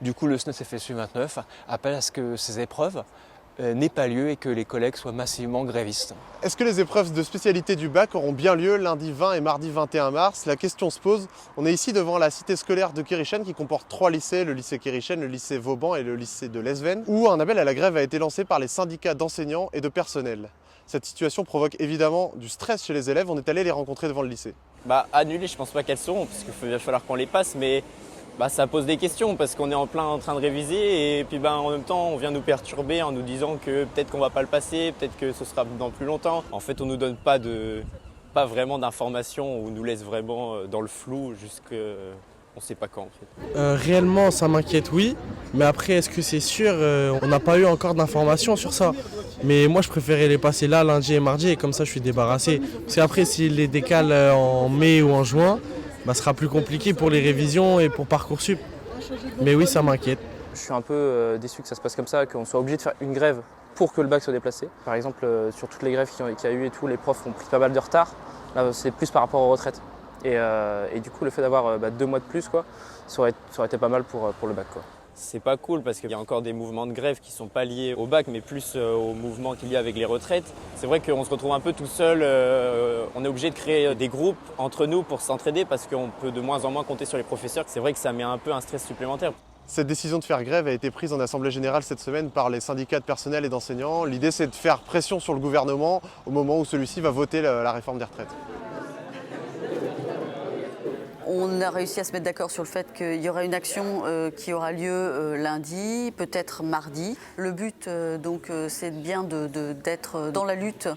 Du coup, le SNES FSU 29 appelle à ce que ces épreuves n'aient pas lieu et que les collègues soient massivement grévistes. Est-ce que les épreuves de spécialité du bac auront bien lieu lundi 20 et mardi 21 mars? La question se pose. On est ici devant la cité scolaire de Kérichen qui comporte 3 lycées, le lycée Kérichen, le lycée Vauban et le lycée de Lesven, où un appel à la grève a été lancé par les syndicats d'enseignants et de personnel. Cette situation provoque évidemment du stress chez les élèves. On est allé les rencontrer devant le lycée. Annulées, je pense pas qu'elles seront, parce qu'il va falloir qu'on les passe, mais ça pose des questions, parce qu'on est en plein en train de réviser, et puis en même temps, on vient nous perturber en nous disant que peut-être qu'on va pas le passer, peut-être que ce sera dans plus longtemps. En fait, on nous donne pas vraiment d'informations, on nous laisse vraiment dans le flou jusqu'à on sait pas quand en fait. Réellement, ça m'inquiète, oui. Mais après, est-ce que c'est sûr? On n'a pas eu encore d'informations sur ça. Mais moi, je préférais les passer là, lundi et mardi, et comme ça, je suis débarrassé. Parce qu'après, s'ils les décalent en mai ou en juin, ce sera plus compliqué pour les révisions et pour Parcoursup. Mais oui, ça m'inquiète. Je suis un peu déçu que ça se passe comme ça, qu'on soit obligé de faire une grève pour que le bac soit déplacé. Par exemple, sur toutes les grèves qu'il y a eu et tout, les profs ont pris pas mal de retard. Là, c'est plus par rapport aux retraites. Et du coup, le fait d'avoir 2 mois de plus, ça aurait été pas mal pour le bac. C'est pas cool parce qu'il y a encore des mouvements de grève qui sont pas liés au bac mais plus au mouvement qu'il y a avec les retraites. C'est vrai qu'on se retrouve un peu tout seul, on est obligé de créer des groupes entre nous pour s'entraider parce qu'on peut de moins en moins compter sur les professeurs. C'est vrai que ça met un peu un stress supplémentaire. Cette décision de faire grève a été prise en assemblée générale cette semaine par les syndicats de personnel et d'enseignants. L'idée, c'est de faire pression sur le gouvernement au moment où celui-ci va voter la réforme des retraites. On a réussi à se mettre d'accord sur le fait qu'il y aura une action qui aura lieu lundi, peut-être mardi. Le but, c'est bien d'être dans la lutte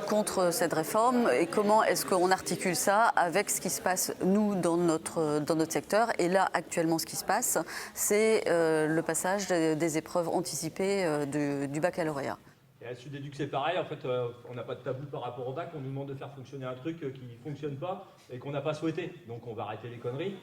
contre cette réforme. Et comment est-ce qu'on articule ça avec ce qui se passe, nous, dans notre secteur? Et là, actuellement, ce qui se passe, c'est le passage des épreuves anticipées du baccalauréat. Et à Sud Éduc, c'est pareil, en fait, on n'a pas de tabou par rapport au bac, on nous demande de faire fonctionner un truc qui ne fonctionne pas et qu'on n'a pas souhaité. Donc on va arrêter les conneries.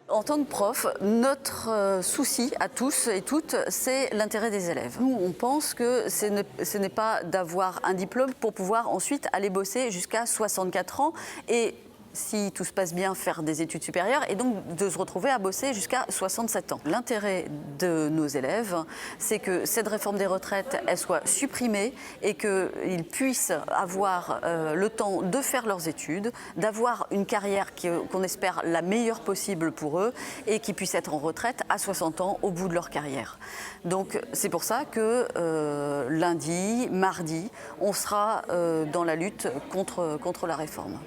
En tant que prof, notre souci à tous et toutes, c'est l'intérêt des élèves. Nous, on pense que ce n'est pas d'avoir un diplôme pour pouvoir ensuite aller bosser jusqu'à 64 ans et, si tout se passe bien, faire des études supérieures et donc de se retrouver à bosser jusqu'à 67 ans. L'intérêt de nos élèves, c'est que cette réforme des retraites, elle soit supprimée et qu'ils puissent avoir le temps de faire leurs études, d'avoir une carrière qu'on espère la meilleure possible pour eux et qu'ils puissent être en retraite à 60 ans au bout de leur carrière. Donc c'est pour ça que lundi, mardi, on sera dans la lutte contre la réforme.